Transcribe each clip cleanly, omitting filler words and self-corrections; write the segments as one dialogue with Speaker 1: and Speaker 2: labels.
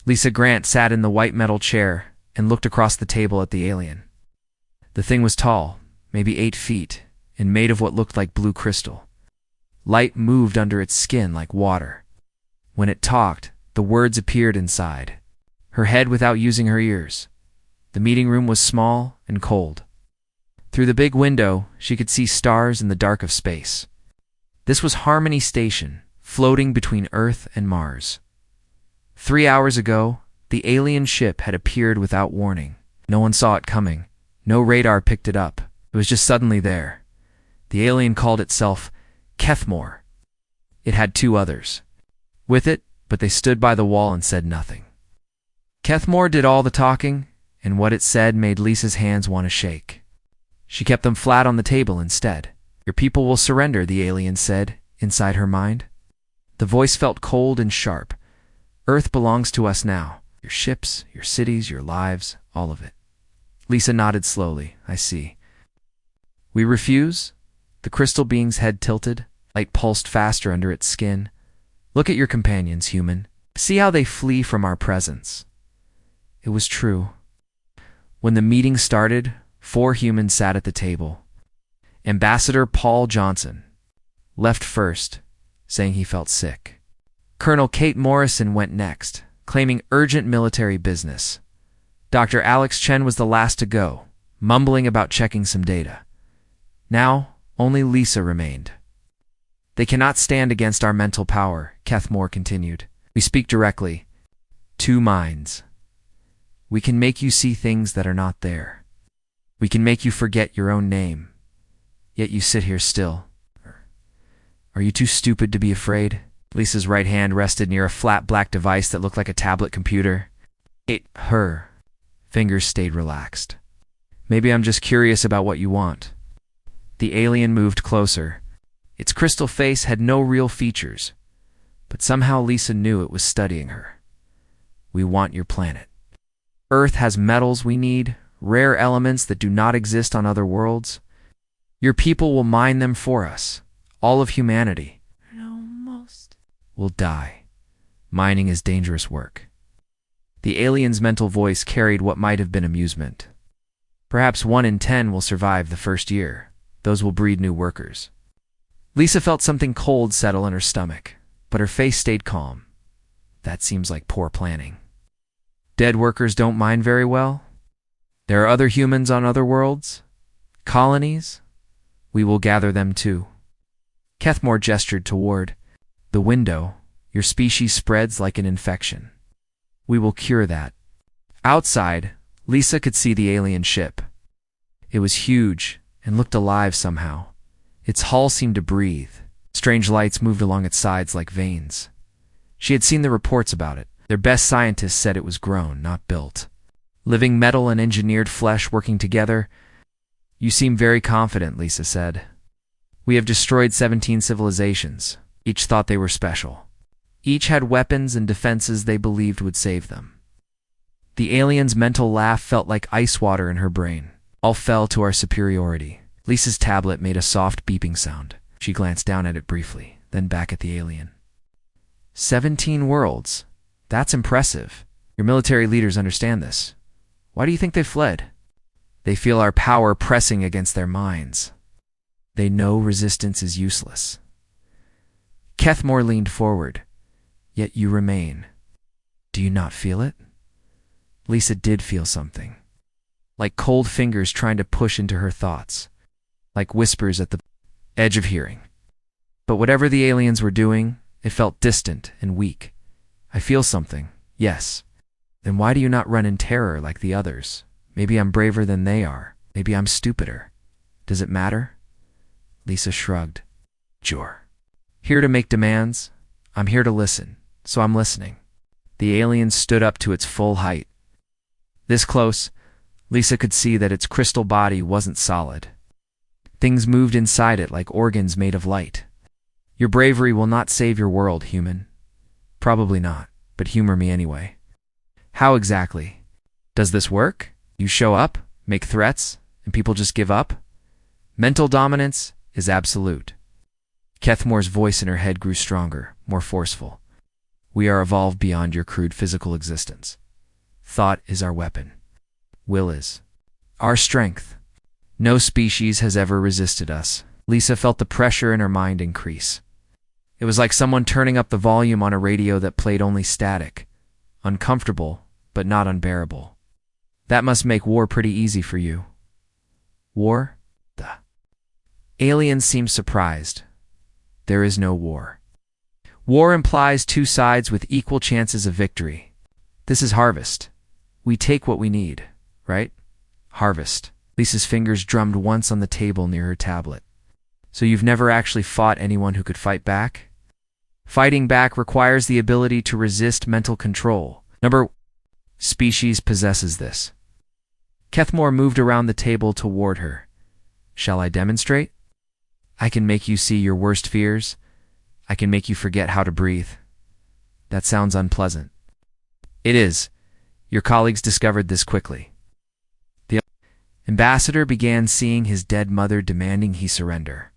Speaker 1: Lisa Grant sat in the white metal chair and looked across the table at the alien. The thing was tall, maybe 8 feet, and made of what looked like blue crystal. Light moved under its skin like water. When it talked, the words appeared inside her head without using her ears. The meeting room was small and cold. Through the big window, she could see stars in the dark of space. This was Harmony Station, floating between Earth and Mars. 3 hours ago, the alien ship had appeared without warning. No one saw it coming. No radar picked it up. It was just suddenly there. The alien called itself Kethmore. It had 2 others with it, but they stood by the wall and said nothing. Kethmore did all the talking, and what it said made Lisa's hands want to shake. She kept them flat on the table instead. Your people will surrender, the alien said, inside her mind. The voice felt cold and sharp. Earth belongs to us now. Your ships, your cities, your lives, all of it. Lisa nodded slowly. I see. We refuse? The crystal being's head tilted. Light pulsed faster under its skin. Look at your companions, human. See how they flee from our presence. It was true. When the meeting started, 4 humans sat at the table. Ambassador Paul Johnson left first, saying he felt sick. Colonel Kate Morrison went next, claiming urgent military business. Dr. Alex Chen was the last to go, mumbling about checking some data. Now, only Lisa remained. They cannot stand against our mental power, Kethmore continued. We speak directly. 2 minds. We can make you see things that are not there. We can make you forget your own name. Yet you sit here still. Are you too stupid to be afraid? Lisa's right hand rested near a flat black device that looked like a tablet computer. Her fingers stayed relaxed. Maybe I'm just curious about what you want. The alien moved closer. Its crystal face had no real features, but somehow Lisa knew it was studying her. We want your planet. Earth has metals we need, rare elements that do not exist on other worlds. Your people will mine them for us. All of humanity will die. Mining is dangerous work. The alien's mental voice carried what might have been amusement. Perhaps 1 in 10 will survive the first year. Those will breed new workers. Lisa felt something cold settle in her stomach, but her face stayed calm. That seems like poor planning. Dead workers don't mine very well. There are other humans on other worlds. Colonies. We will gather them too. Kethmore gestured toward the window. Your species spreads like an infection. We will cure that. Outside, Lisa could see the alien ship. It was huge and looked alive somehow. Its hull seemed to breathe. Strange lights moved along its sides like veins. She had seen the reports about it. Their best scientists said it was grown, not built. Living metal and engineered flesh working together. You seem very confident, Lisa said. We have destroyed 17 civilizations. Each thought they were special. Each had weapons and defenses they believed would save them. The alien's mental laugh felt like ice water in her brain. All fell to our superiority. Lisa's tablet made a soft beeping sound. She glanced down at it briefly, then back at the alien. 17 worlds. That's impressive. Your military leaders understand this. Why do you think they fled? They feel our power pressing against their minds. They know resistance is useless. Kethmore leaned forward. Yet you remain. Do you not feel it? Lisa did feel something. Like cold fingers trying to push into her thoughts. Like whispers at the edge of hearing. But whatever the aliens were doing, it felt distant and weak. I feel something, yes. Then why do you not run in terror like the others? Maybe I'm braver than they are. Maybe I'm stupider. Does it matter? Lisa shrugged. Sure. Here to make demands. I'm here to listen, so I'm listening. The alien stood up to its full height. This close, Lisa could see that its crystal body wasn't solid. Things moved inside it like organs made of light. Your bravery will not save your world, human. Probably not, but humor me anyway. How exactly? Does this work? You show up, make threats, and people just give up? Mental dominance is absolute. Kethmore's voice in her head grew stronger, more forceful. We are evolved beyond your crude physical existence. Thought is our weapon. Will is our strength. No species has ever resisted us. Lisa felt the pressure in her mind increase. It was like someone turning up the volume on a radio that played only static. Uncomfortable, but not unbearable. That must make war pretty easy for you. War? The aliens seemed surprised. There is no war. War implies two sides with equal chances of victory. This is harvest. We take what we need, right? Harvest. Lisa's fingers drummed once on the table near her tablet. So you've never actually fought anyone who could fight back? Fighting back requires the ability to resist mental control. Species possesses this. Kethmore moved around the table toward her. Shall I demonstrate? I can make you see your worst fears. I can make you forget how to breathe. That sounds unpleasant. It is. Your colleagues discovered this quickly. The ambassador began seeing his dead mother demanding he surrender.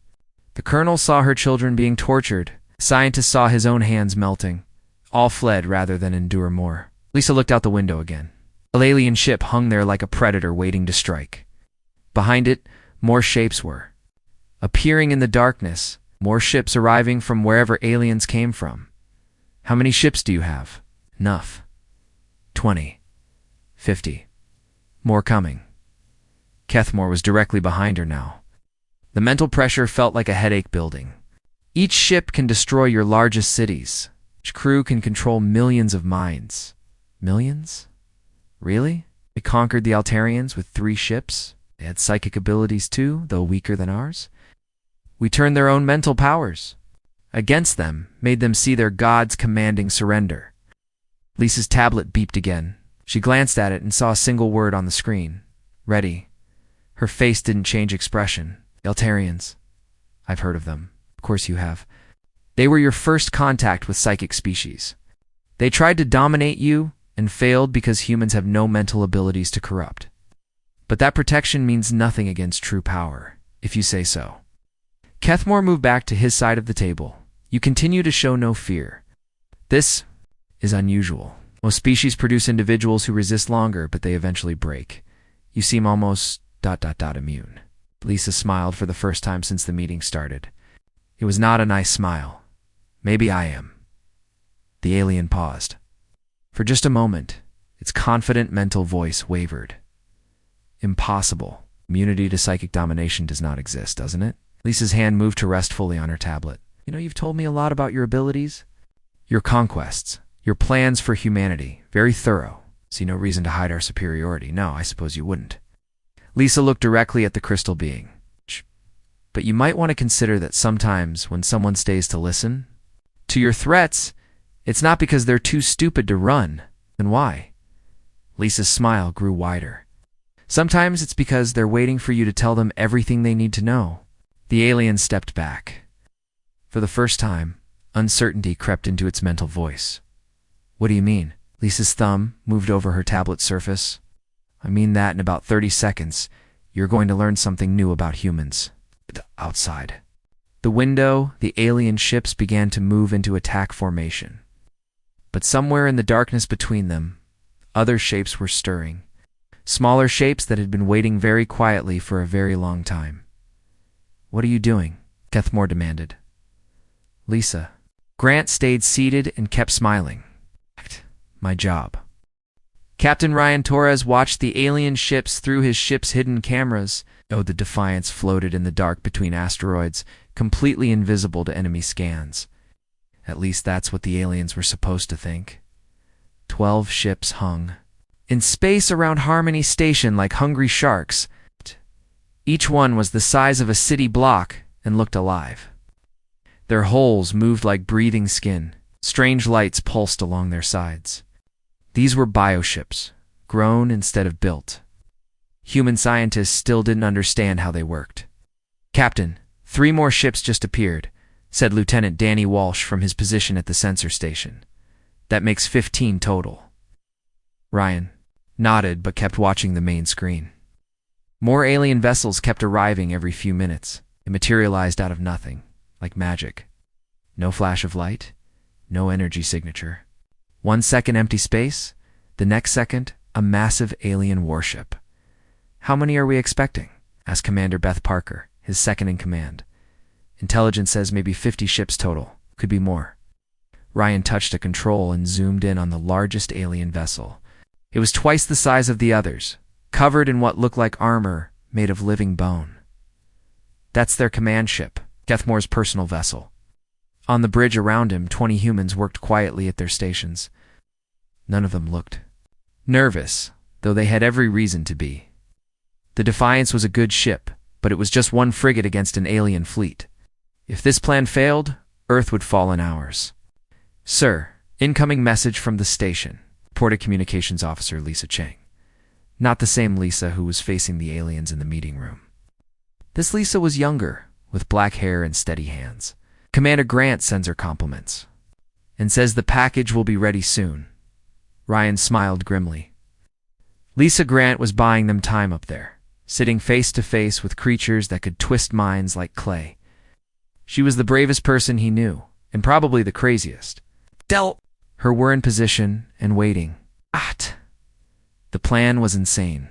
Speaker 1: The colonel saw her children being tortured. The scientist saw his own hands melting. All fled rather than endure more. Lisa looked out the window again. An alien ship hung there like a predator waiting to strike. Behind it, more shapes were appearing in the darkness, more ships arriving from wherever aliens came from. How many ships do you have? Enough. 20. 50. More coming. Kethmore was directly behind her now. The mental pressure felt like a headache building. Each ship can destroy your largest cities. Each crew can control millions of minds. Millions? Really? They conquered the Altarians with 3 ships? They had psychic abilities too, though weaker than ours? We turned their own mental powers against them, made them see their gods commanding surrender. Lisa's tablet beeped again. She glanced at it and saw a single word on the screen. Ready. Her face didn't change expression. The Altarians. I've heard of them. Of course you have. They were your first contact with psychic species. They tried to dominate you and failed because humans have no mental abilities to corrupt. But that protection means nothing against true power, if you say so. Kethmore moved back to his side of the table. You continue to show no fear. This is unusual. Most species produce individuals who resist longer, but they eventually break. You seem almost ... immune. Lisa smiled for the first time since the meeting started. It was not a nice smile. Maybe I am. The alien paused. For just a moment, its confident mental voice wavered. Impossible. Immunity to psychic domination does not exist, doesn't it? Lisa's hand moved to rest fully on her tablet. You know, you've told me a lot about your abilities. Your conquests. Your plans for humanity. Very thorough. See no reason to hide our superiority. No, I suppose you wouldn't. Lisa looked directly at the crystal being. But you might want to consider that sometimes when someone stays to listen to your threats, it's not because they're too stupid to run. Then why? Lisa's smile grew wider. Sometimes it's because they're waiting for you to tell them everything they need to know. The alien stepped back. For the first time, uncertainty crept into its mental voice. What do you mean? Lisa's thumb moved over her tablet surface. I mean that in about 30 seconds, you're going to learn something new about humans. Outside. The window, the alien ships began to move into attack formation. But somewhere in the darkness between them, other shapes were stirring. Smaller shapes that had been waiting very quietly for a very long time. What are you doing? Kethmore demanded. Lisa. Grant stayed seated and kept smiling. My job. Captain Ryan Torres watched the alien ships through his ship's hidden cameras. Oh, the Defiance floated in the dark between asteroids, completely invisible to enemy scans. At least that's what the aliens were supposed to think. 12 ships hung in space around Harmony Station like hungry sharks. Each one was the size of a city block and looked alive. Their hulls moved like breathing skin. Strange lights pulsed along their sides. These were bioships, grown instead of built. Human scientists still didn't understand how they worked. Captain, 3 more ships just appeared, said Lieutenant Danny Walsh from his position at the sensor station. That makes 15 total. Ryan nodded but kept watching the main screen. More alien vessels kept arriving every few minutes. It materialized out of nothing, like magic. No flash of light, no energy signature. 1 second empty space, the next second, a massive alien warship. "How many are we expecting?" asked Commander Beth Parker, his second in command. "Intelligence says maybe 50 ships total. Could be more." Ryan touched a control and zoomed in on the largest alien vessel. It was twice the size of the others, covered in what looked like armor made of living bone. "That's their command ship, Kethmore's personal vessel." On the bridge around him, 20 humans worked quietly at their stations. None of them looked nervous, though they had every reason to be. The Defiance was a good ship, but it was just one frigate against an alien fleet. If this plan failed, Earth would fall in hours. "Sir, incoming message from the station," reported Communications Officer Lisa Chang. Not the same Lisa who was facing the aliens in the meeting room. This Lisa was younger, with black hair and steady hands. "Commander Grant sends her compliments and says the package will be ready soon." Ryan smiled grimly. Lisa Grant was buying them time up there, sitting face to face with creatures that could twist minds like clay. She was the bravest person he knew, and probably the craziest. Her were in position and waiting. The plan was insane.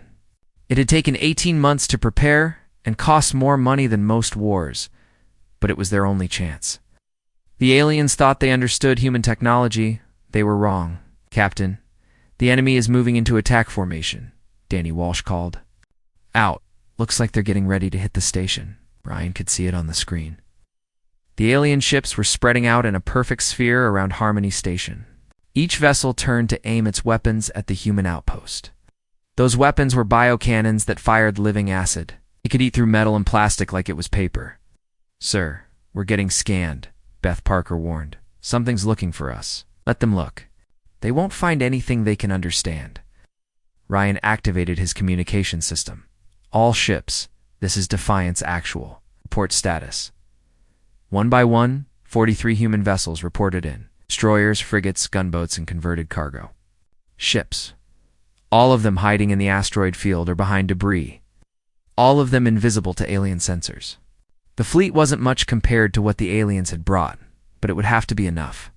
Speaker 1: It had taken 18 months to prepare and cost more money than most wars, but it was their only chance. The aliens thought they understood human technology. They were wrong. "Captain, the enemy is moving into attack formation," Danny Walsh called. "Out. Looks like they're getting ready to hit the station." Ryan could see it on the screen. The alien ships were spreading out in a perfect sphere around Harmony Station. Each vessel turned to aim its weapons at the human outpost. Those weapons were biocannons that fired living acid. It could eat through metal and plastic like it was paper. "Sir, we're getting scanned," Beth Parker warned. "Something's looking for us. Let them look. They won't find anything they can understand." Ryan activated his communication system. "All ships, this is Defiance Actual. Report status." One by one, 43 human vessels reported in. Destroyers, frigates, gunboats, and converted cargo. Ships. All of them hiding in the asteroid field or behind debris. All of them invisible to alien sensors. The fleet wasn't much compared to what the aliens had brought, but it would have to be enough.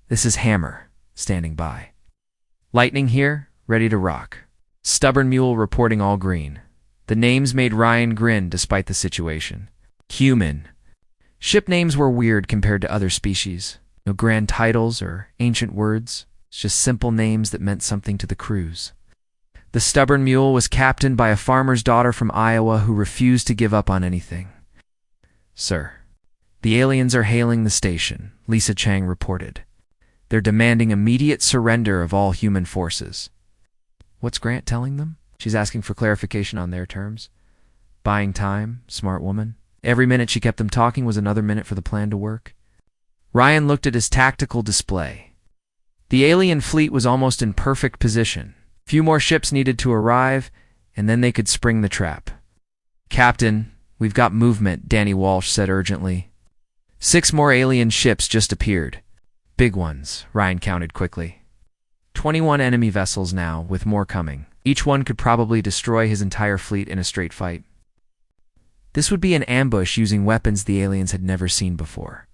Speaker 1: "This is Hammer, standing by." "Lightning here, ready to rock." Stubborn Mule reporting all green. The names made Ryan grin despite the situation. Human. Ship names were weird compared to other species. No grand titles or ancient words, just simple names that meant something to the crews. The Stubborn Mule was captained by a farmer's daughter from Iowa who refused to give up on anything. "Sir, the aliens are hailing the station," Lisa Chang reported. "They're demanding immediate surrender of all human forces." What's Grant telling them? She's asking for clarification on their terms. Buying time, smart woman. Every minute she kept them talking was another minute for the plan to work. Ryan looked at his tactical display. The alien fleet was almost in perfect position. Few more ships needed to arrive, and then they could spring the trap. "Captain, we've got movement," Danny Walsh said urgently. 6 more alien ships just appeared. Big ones, Ryan counted quickly. 21 enemy vessels now, with more coming. Each one could probably destroy his entire fleet in a straight fight. This would be an ambush using weapons the aliens had never seen before.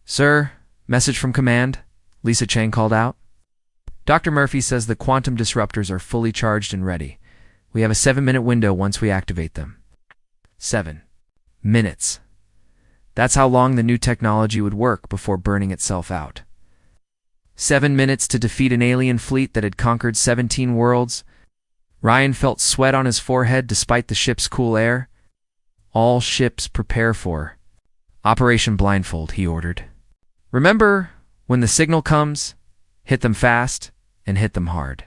Speaker 1: "Sir, message from command," Lisa Chang called out. "Dr. Murphy says the quantum disruptors are fully charged and ready. We have a 7-minute window once we activate them." 7 minutes. That's how long the new technology would work before burning itself out. 7 minutes to defeat an alien fleet that had conquered 17 worlds. Ryan felt sweat on his forehead despite the ship's cool air. "All ships prepare for Operation Blindfold," he ordered. "Remember, when the signal comes, hit them fast and hit them hard.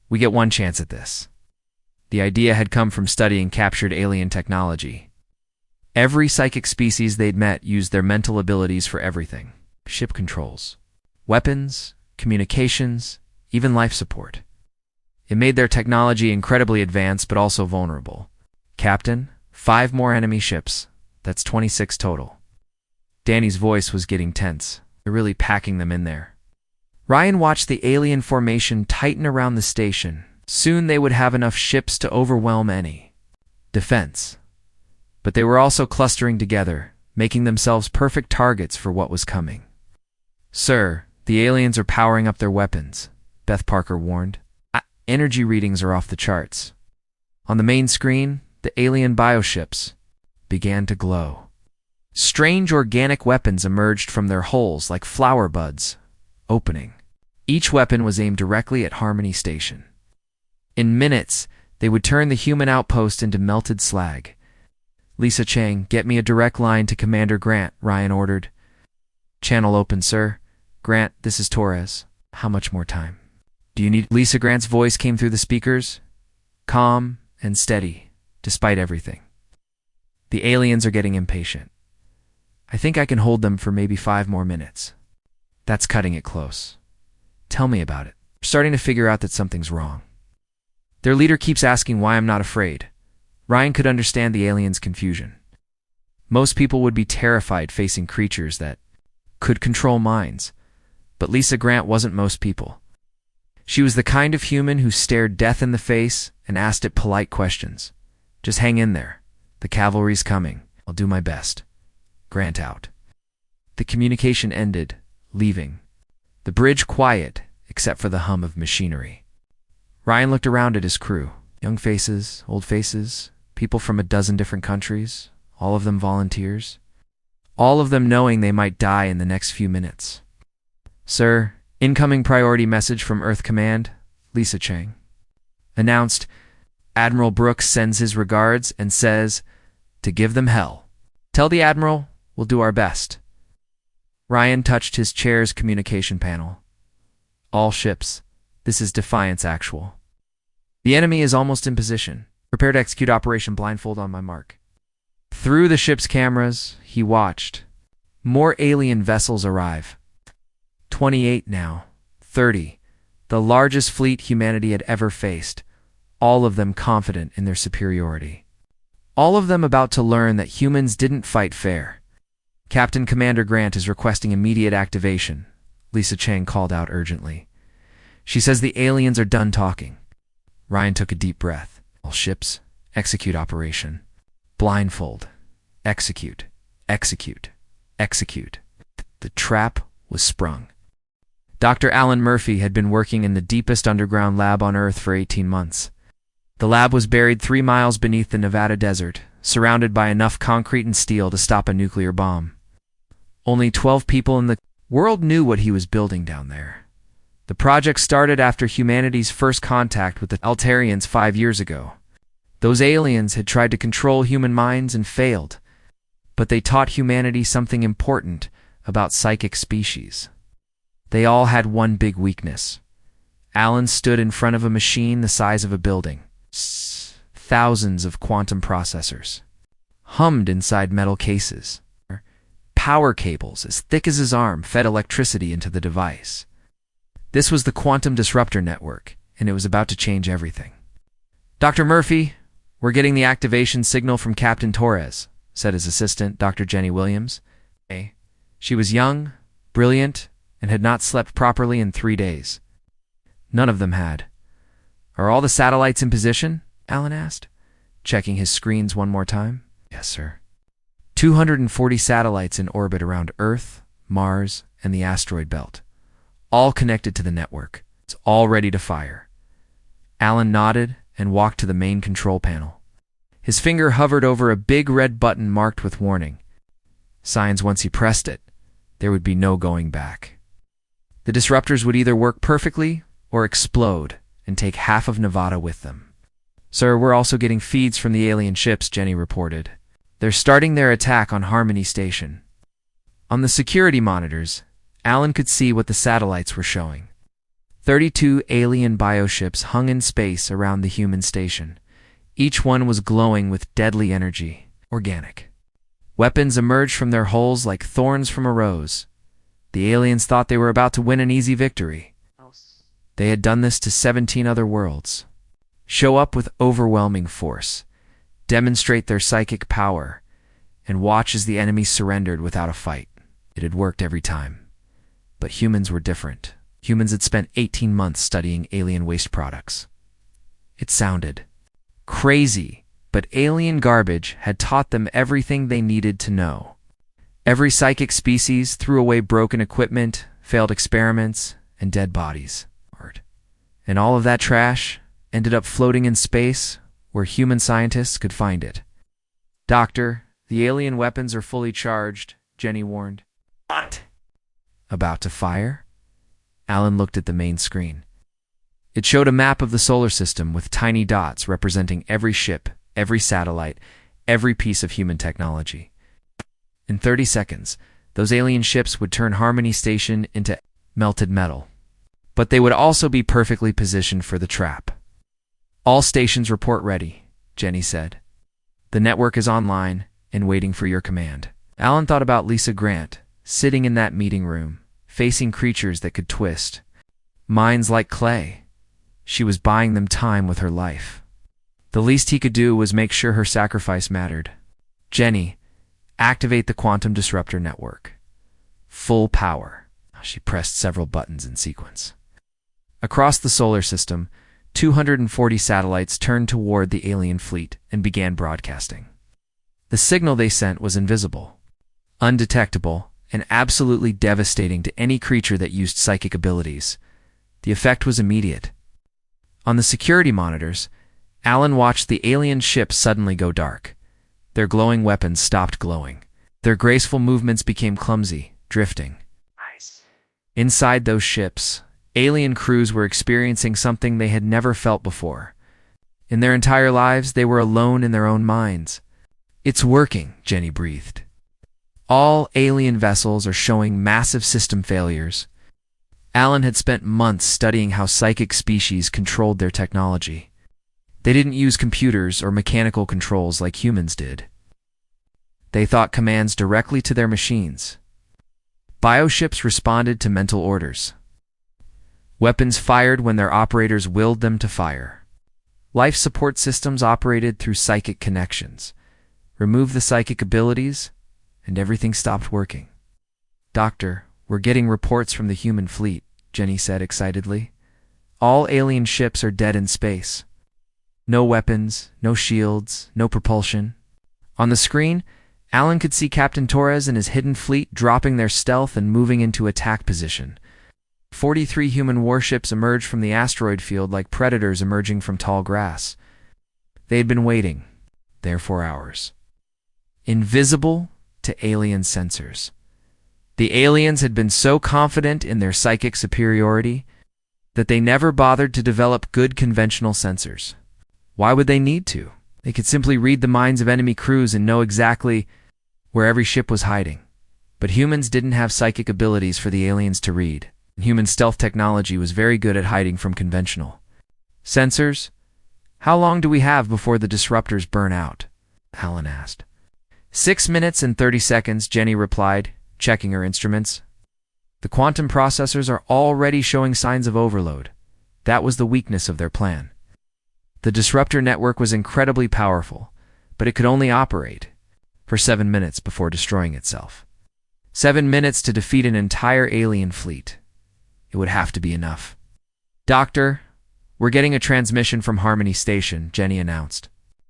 Speaker 1: We get one chance at this." The idea had come from studying captured alien technology. Every psychic species they'd met used their mental abilities for everything. Ship controls, weapons, communications, even life support. It made their technology incredibly advanced but also vulnerable. "Captain, 5 more enemy ships. That's 26 total." Danny's voice was getting tense. They're really packing them in there. Ryan watched the alien formation tighten around the station. Soon they would have enough ships to overwhelm any defense. But they were also clustering together, making themselves perfect targets for what was coming. "Sir, The aliens are powering up their weapons, Beth Parker warned. Energy readings are off the charts. On the main screen, the alien bioships began to glow. Strange organic weapons emerged from their holes like flower buds, opening. Each weapon was aimed directly at Harmony Station. In minutes, they would turn the human outpost into melted slag. Lisa Chang, get me a direct line to Commander Grant, Ryan ordered. Channel open, sir. Grant, this is Torres. How much more time? Do you need... Lisa Grant's voice came through the speakers, calm and steady, despite everything. The aliens are getting impatient. I think I can hold them for maybe 5 more minutes. That's cutting it close. Tell me about it. I'm starting to figure out that something's wrong. Their leader keeps asking why I'm not afraid. Ryan could understand the aliens' confusion. Most people would be terrified facing creatures that could control minds, but Lisa Grant wasn't most people. She was the kind of human who stared death in the face and asked it polite questions. Just hang in there. The cavalry's coming. I'll do my best. Grant out. The communication ended, leaving. The bridge quiet, except for the hum of machinery. Ryan looked around at his crew. Young faces, old faces, people from a dozen different countries, all of them volunteers. All of them knowing they might die in the next few minutes. Sir, incoming priority message from Earth Command, Lisa Chang. Announced, Admiral Brooks sends his regards and says to give them hell. Tell the Admiral we'll do our best. Ryan touched his chair's communication panel. All ships, this is Defiance Actual. The enemy is almost in position. Prepare to execute Operation Blindfold on my mark. Through the ship's cameras, he watched. More alien vessels arrive. 28 now. 30. The largest fleet humanity had ever faced. All of them confident in their superiority. All of them about to learn that humans didn't fight fair. Captain Commander Grant is requesting immediate activation, Lisa Chang called out urgently. She says the aliens are done talking. Ryan took a deep breath. All ships, execute operation. Blindfold. Execute. Execute. Execute. The trap was sprung. Dr. Alan Murphy had been working in the deepest underground lab on Earth for 18 months. The lab was buried 3 miles beneath the Nevada desert, surrounded by enough concrete and steel to stop a nuclear bomb. Only 12 people in the world knew what he was building down there. The project started after humanity's first contact with the Altarians 5 years ago. Those aliens had tried to control human minds and failed, but they taught humanity something important about psychic species. They all had one big weakness. Alan stood in front of a machine the size of a building. Thousands of quantum processors hummed inside metal cases. Power cables as thick as his arm fed electricity into the device. This was the quantum disruptor network, and it was about to change everything. Dr. Murphy, we're getting the activation signal from Captain Torres, said his assistant, Dr. Jenny Williams. She was young, brilliant, and had not slept properly in 3 days. None of them had. Are all the satellites in position? Alan asked, checking his screens one more time. Yes, sir. 240 satellites in orbit around Earth, Mars, and the asteroid belt. All connected to the network. It's all ready to fire. Alan nodded and walked to the main control panel. His finger hovered over a big red button marked with warning. Signs once he pressed it, there would be no going back. The disruptors would either work perfectly or explode and take half of Nevada with them. Sir, we're also getting feeds from the alien ships, Jenny reported. They're starting their attack on Harmony Station. On the security monitors, Alan could see what the satellites were showing. 32 alien bioships hung in space around the human station. Each one was glowing with deadly energy, organic. Weapons emerged from their holes like thorns from a rose. The aliens thought they were about to win an easy victory. They had done this to 17 other worlds. Show up with overwhelming force, demonstrate their psychic power, and watch as the enemy surrendered without a fight. It had worked every time. But humans were different. Humans had spent 18 months studying alien waste products. It sounded crazy, but alien garbage had taught them everything they needed to know. Every psychic species threw away broken equipment, failed experiments, and dead bodies. And all of that trash ended up floating in space where human scientists could find it. "Doctor, the alien weapons are fully charged," Jenny warned. "What?" "About to fire?" Alan looked at the main screen. It showed a map of the solar system with tiny dots representing every ship, every satellite, every piece of human technology. In 30 seconds, those alien ships would turn Harmony Station into melted metal. But they would also be perfectly positioned for the trap. "All stations report ready," Jenny said. "The network is online and waiting for your command." Alan thought about Lisa Grant, sitting in that meeting room, facing creatures that could twist minds like clay. She was buying them time with her life. The least he could do was make sure her sacrifice mattered. "Jenny, activate the quantum disruptor network." Full power. She pressed several buttons in sequence. Across the solar system, 240 satellites turned toward the alien fleet and began broadcasting. The signal they sent was invisible, undetectable, and absolutely devastating to any creature that used psychic abilities. The effect was immediate. On the security monitors, Alan watched the alien ships suddenly go dark. Their glowing weapons stopped glowing. Their graceful movements became clumsy, drifting. Inside those ships, alien crews were experiencing something they had never felt before. In their entire lives, they were alone in their own minds. "It's working," Jenny breathed. "All alien vessels are showing massive system failures." Alan had spent months studying how psychic species controlled their technology. They didn't use computers or mechanical controls like humans did. They thought commands directly to their machines. Bioships responded to mental orders. Weapons fired when their operators willed them to fire. Life support systems operated through psychic connections. Remove the psychic abilities, and everything stopped working. "Doctor, we're getting reports from the human fleet," Jenny said excitedly. "All alien ships are dead in space. No weapons, no shields, no propulsion." On the screen, Alan could see Captain Torres and his hidden fleet dropping their stealth and moving into attack position. 43 human warships emerged from the asteroid field like predators emerging from tall grass. They had been waiting there for hours. Invisible to alien sensors. The aliens had been so confident in their psychic superiority that they never bothered to develop good conventional sensors. Why would they need to? They could simply read the minds of enemy crews and know exactly where every ship was hiding. But humans didn't have psychic abilities for the aliens to read. Human stealth technology was very good at hiding from conventional sensors. "How long do we have before the disruptors burn out?" Alan asked. 6 minutes and 30 seconds, Jenny replied, checking her instruments. "The quantum processors are already showing signs of overload." That was the weakness of their plan. The disruptor network was incredibly powerful, but it could only operate for 7 minutes before destroying itself. 7 minutes to defeat an entire alien fleet. It would have to be enough. "Doctor, we're getting a transmission from Harmony Station," Jenny announced.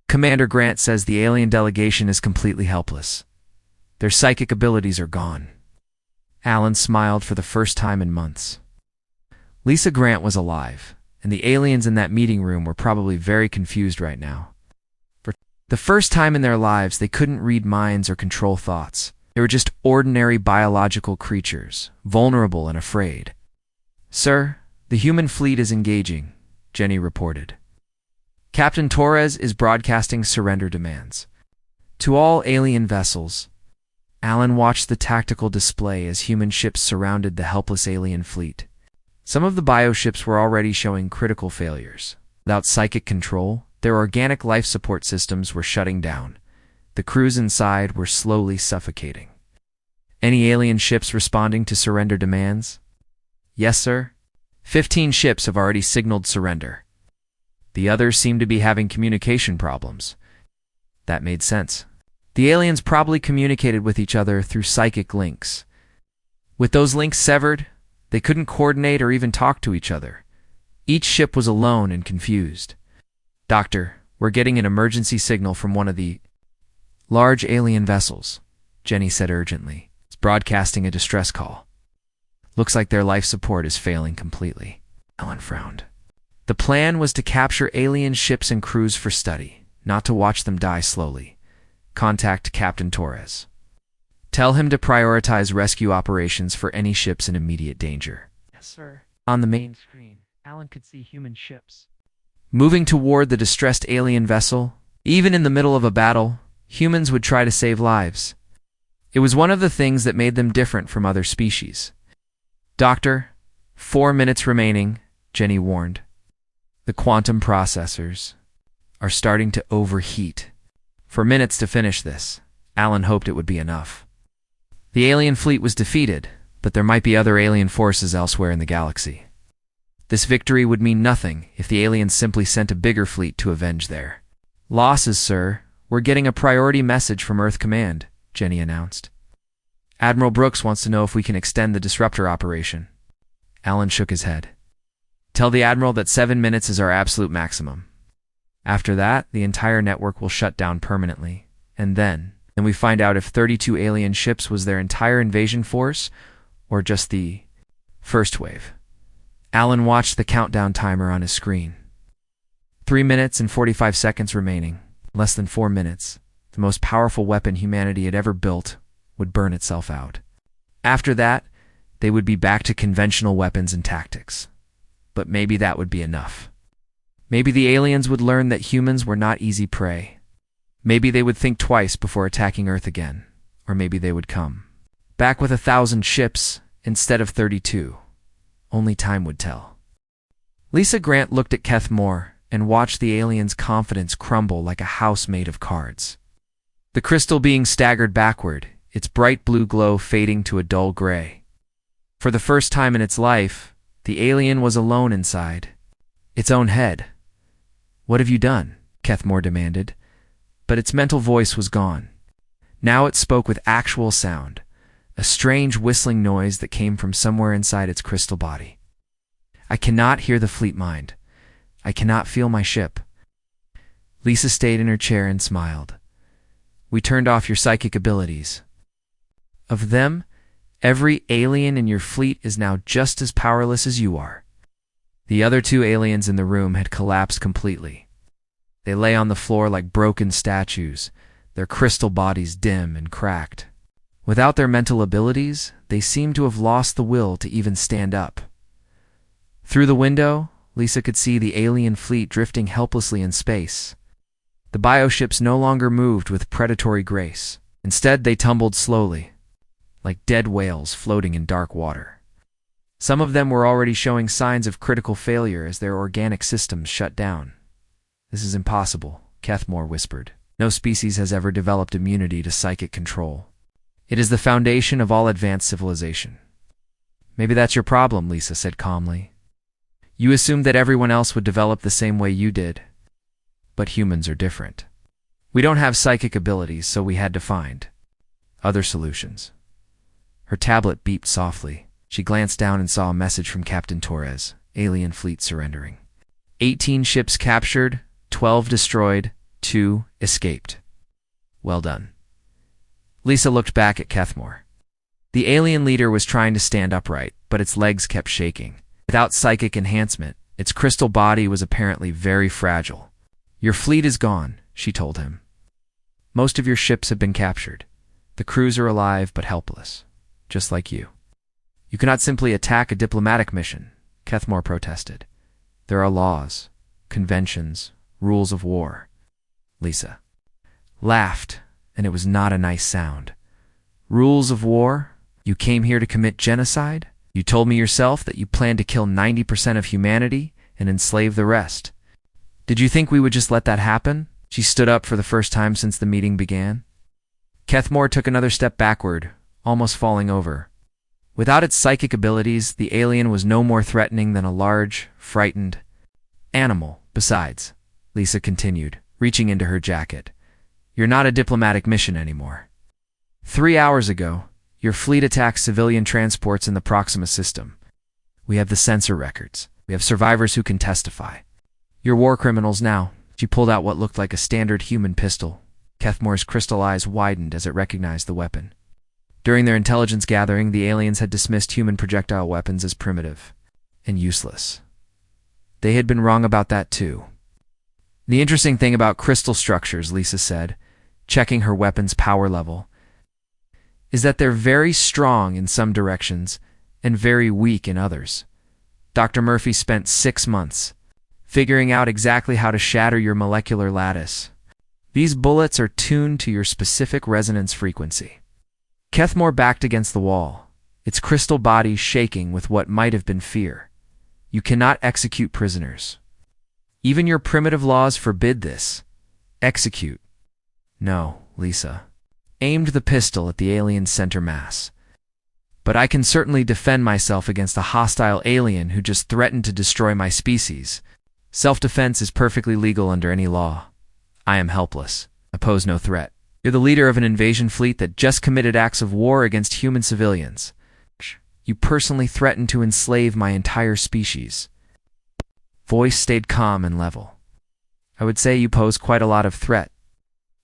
Speaker 1: "Commander Grant says the alien delegation is completely helpless. Their psychic abilities are gone." Alan smiled for the first time in months. Lisa Grant was alive, and the aliens in that meeting room were probably very confused right now. For the first time in their lives, they couldn't read minds or control thoughts. They were just ordinary biological creatures, vulnerable and afraid. "Sir, the human fleet is engaging," Jenny reported. "Captain Torres is broadcasting surrender demands. To all alien vessels." Alan watched the tactical display as human ships surrounded the helpless alien fleet. Some of the bioships were already showing critical failures. Without psychic control, their organic life support systems were shutting down. The crews inside were slowly suffocating. "Any alien ships responding to surrender demands?" "Yes, sir. 15 ships have already signaled surrender. The others seem to be having communication problems." That made sense. The aliens probably communicated with each other through psychic links. With those links severed, they couldn't coordinate or even talk to each other. Each ship was alone and confused. "Doctor, we're getting an emergency signal from one of the large alien vessels," Jenny said urgently. "It's broadcasting a distress call." Looks like their life support is failing completely. Alan frowned. The plan was to capture alien ships and crews for study, not to watch them die slowly. Contact Captain Torres. Tell him to prioritize rescue operations for any ships in immediate danger.
Speaker 2: Yes, sir.
Speaker 1: On the main
Speaker 2: Screen, Alan could see human ships.
Speaker 1: moving toward the distressed alien vessel, even in the middle of a battle, humans would try to save lives. It was one of the things that made them different from other species. Doctor, 4 minutes remaining, Jenny warned. The quantum processors are starting to overheat. For minutes to finish this, Alan hoped it would be enough. The alien fleet was defeated, but there might be other alien forces elsewhere in the galaxy. This victory would mean nothing if the aliens simply sent a bigger fleet to avenge their losses, sir. We're getting a priority message from Earth Command, Jenny announced. Admiral Brooks wants to know if we can extend the disruptor operation. Alan shook his head. Tell the Admiral that 7 minutes is our absolute maximum. After that, the entire network will shut down permanently. And then we find out if 32 alien ships was their entire invasion force or just the first wave. Alan watched the countdown timer on his screen. 3 minutes and 45 seconds remaining. Less than 4 minutes. The most powerful weapon humanity had ever built would burn itself out. After that, they would be back to conventional weapons and tactics. But maybe that would be enough. Maybe the aliens would learn that humans were not easy prey. Maybe they would think twice before attacking Earth again. Or maybe they would come back with 1,000 ships instead of 32. Only time would tell. Lisa Grant looked at Keth Moore and watched the alien's confidence crumble like a house made of cards. The crystal being staggered backward, its bright blue glow fading to a dull gray. For the first time in its life, the alien was alone inside its own head. What have you done? Keth Moore demanded. But its mental voice was gone. Now it spoke with actual sound, a strange whistling noise that came from somewhere inside its crystal body. I cannot hear the fleet mind. I cannot feel my ship. Lisa stayed in her chair and smiled. We turned off your psychic abilities. Of them, every alien in your fleet is now just as powerless as you are. The other 2 aliens in the room had collapsed completely. They lay on the floor like broken statues, their crystal bodies dim and cracked. Without their mental abilities, they seemed to have lost the will to even stand up. Through the window, Lisa could see the alien fleet drifting helplessly in space. The bioships no longer moved with predatory grace. Instead, they tumbled slowly, like dead whales floating in dark water. Some of them were already showing signs of critical failure as their organic systems shut down. This is impossible, Keth Moore whispered. No species has ever developed immunity to psychic control. It is the foundation of all advanced civilization. Maybe that's your problem, Lisa said calmly. You assumed that everyone else would develop the same way you did. But humans are different. We don't have psychic abilities, so we had to find other solutions. Her tablet beeped softly. She glanced down and saw a message from Captain Torres. Alien fleet surrendering. 18 ships captured, 12 destroyed, 2 escaped. Well done. Lisa looked back at Keth Moore. The alien leader was trying to stand upright, but its legs kept shaking. Without psychic enhancement, its crystal body was apparently very fragile. Your fleet is gone, she told him. Most of your ships have been captured. The crews are alive but helpless, just like you. You cannot simply attack a diplomatic mission, Keth Moore protested. There are laws, conventions, rules of war. Lisa laughed, and it was not a nice sound. Rules of war? You came here to commit genocide? You told me yourself that you planned to kill 90% of humanity and enslave the rest. Did you think we would just let that happen? She stood up for the first time since the meeting began. Keth Moore took another step backward, almost falling over. Without its psychic abilities, the alien was no more threatening than a large, frightened animal. Besides, Lisa continued, reaching into her jacket, you're not a diplomatic mission anymore. 3 hours ago, your fleet attacked civilian transports in the Proxima system. We have the sensor records. We have survivors who can testify. You're war criminals now. She pulled out what looked like a standard human pistol. Keth Moore's crystal eyes widened as it recognized the weapon. During their intelligence gathering, the aliens had dismissed human projectile weapons as primitive and useless. They had been wrong about that too. The interesting thing about crystal structures, Lisa said, checking her weapon's power level, is that they're very strong in some directions and very weak in others. Dr. Murphy spent 6 months figuring out exactly how to shatter your molecular lattice. These bullets are tuned to your specific resonance frequency. Kethmore backed against the wall, its crystal body shaking with what might have been fear. You cannot execute prisoners. Even your primitive laws forbid this. Execute. No, Lisa aimed the pistol at the alien's center mass. But I can certainly defend myself against a hostile alien who just threatened to destroy my species. Self-defense is perfectly legal under any law. I am helpless. I pose no threat. You're the leader of an invasion fleet that just committed acts of war against human civilians. You personally threatened to enslave my entire species. Voice stayed calm and level. I would say you pose quite a lot of threat.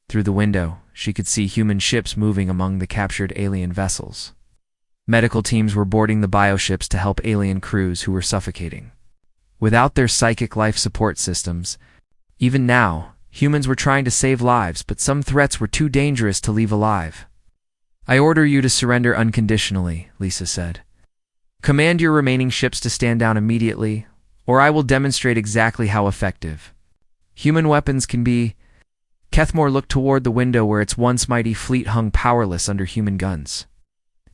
Speaker 1: Through the window, she could see human ships moving among the captured alien vessels. Medical teams were boarding the bioships to help alien crews who were suffocating. Without their psychic life support systems, even now, humans were trying to save lives, but some threats were too dangerous to leave alive. I order you to surrender unconditionally, Lisa said. Command your remaining ships to stand down immediately, or I will demonstrate exactly how effective human weapons can be. Kethmore looked toward the window where its once mighty fleet hung powerless under human guns.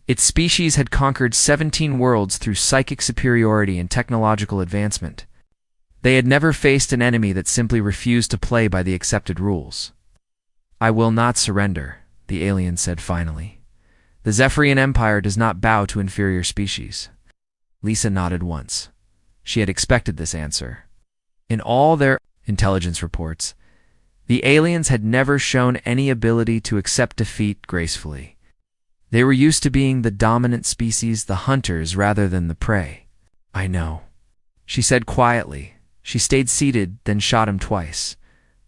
Speaker 1: Its species had conquered 17 worlds through psychic superiority and technological advancement. They had never faced an enemy that simply refused to play by the accepted rules. I will not surrender, the alien said finally. The Zephyrian Empire does not bow to inferior species. Lisa nodded once. She had expected this answer. In all their intelligence reports, the aliens had never shown any ability to accept defeat gracefully. They were used to being the dominant species, the hunters, rather than the prey. I know, she said quietly. She stayed seated, then shot him twice.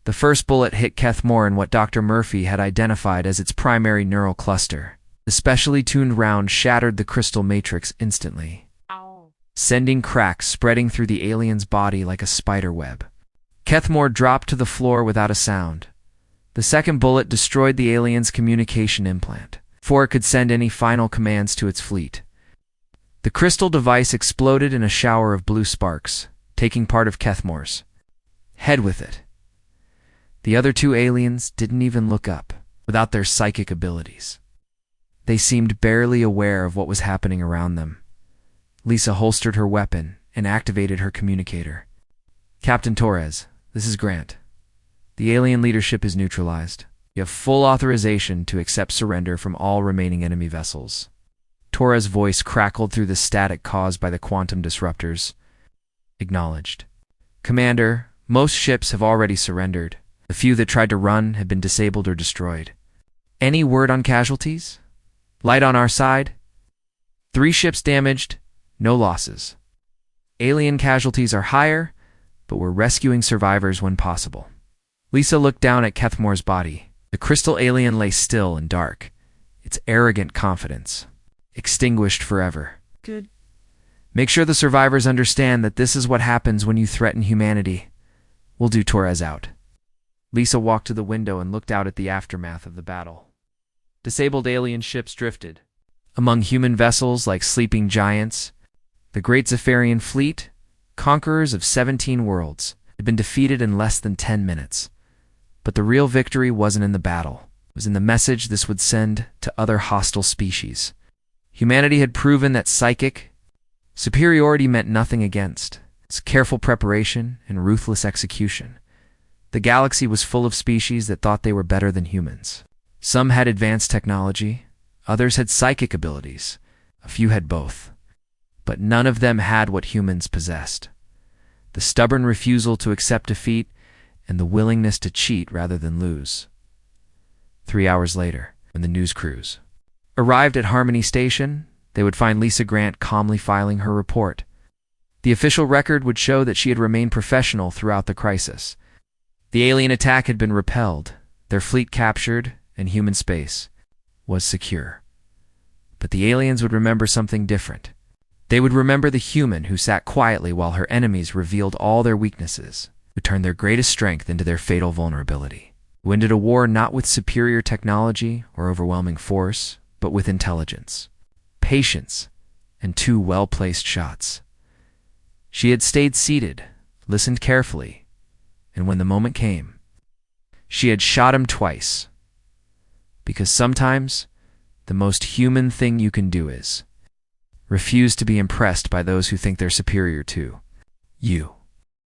Speaker 1: The first bullet hit Kethmore in what Dr. Murphy had identified as its primary neural cluster. The specially tuned round shattered the crystal matrix instantly, sending cracks spreading through the alien's body like a spider web. Kethmore dropped to the floor without a sound. The second bullet destroyed the alien's communication implant, before it could send any final commands to its fleet. The crystal device exploded in a shower of blue sparks, taking part of Kethmore's head with it. The other 2 aliens didn't even look up, without their psychic abilities. They seemed barely aware of what was happening around them. Lisa holstered her weapon and activated her communicator. Captain Torres, this is Grant. The alien leadership is neutralized. You have full authorization to accept surrender from all remaining enemy vessels. Torres' voice crackled through the static caused by the quantum disruptors. Acknowledged. Commander, most ships have already surrendered. The few that tried to run have been disabled or destroyed. Any word on casualties? Light on our side? 3 ships damaged, no losses. Alien casualties are higher, but we're rescuing survivors when possible. Lisa looked down at Kethmore's body. The crystal alien lay still and dark, its arrogant confidence extinguished forever.
Speaker 2: Good.
Speaker 1: Make sure the survivors understand that this is what happens when you threaten humanity. We'll do Torres out. Lisa walked to the window and looked out at the aftermath of the battle. Disabled alien ships drifted. Among human vessels like sleeping giants, the great Zephyrian fleet, conquerors of 17 worlds, had been defeated in less than 10 minutes. But the real victory wasn't in the battle. It was in the message this would send to other hostile species. Humanity had proven that psychic superiority meant nothing against its careful preparation and ruthless execution. The galaxy was full of species that thought they were better than humans. Some had advanced technology, others had psychic abilities, a few had both. But none of them had what humans possessed: the stubborn refusal to accept defeat and the willingness to cheat rather than lose. 3 hours later, when the news crews arrived at Harmony Station, they would find Lisa Grant calmly filing her report. The official record would show that she had remained professional throughout the crisis. The alien attack had been repelled, their fleet captured, and human space was secure. But the aliens would remember something different. They would remember the human who sat quietly while her enemies revealed all their weaknesses, who turned their greatest strength into their fatal vulnerability, who ended a war not with superior technology or overwhelming force, but with intelligence, patience, and 2 well-placed shots. She had stayed seated, listened carefully, and when the moment came, she had shot him twice. Because sometimes, the most human thing you can do is refuse to be impressed by those who think they're superior to you.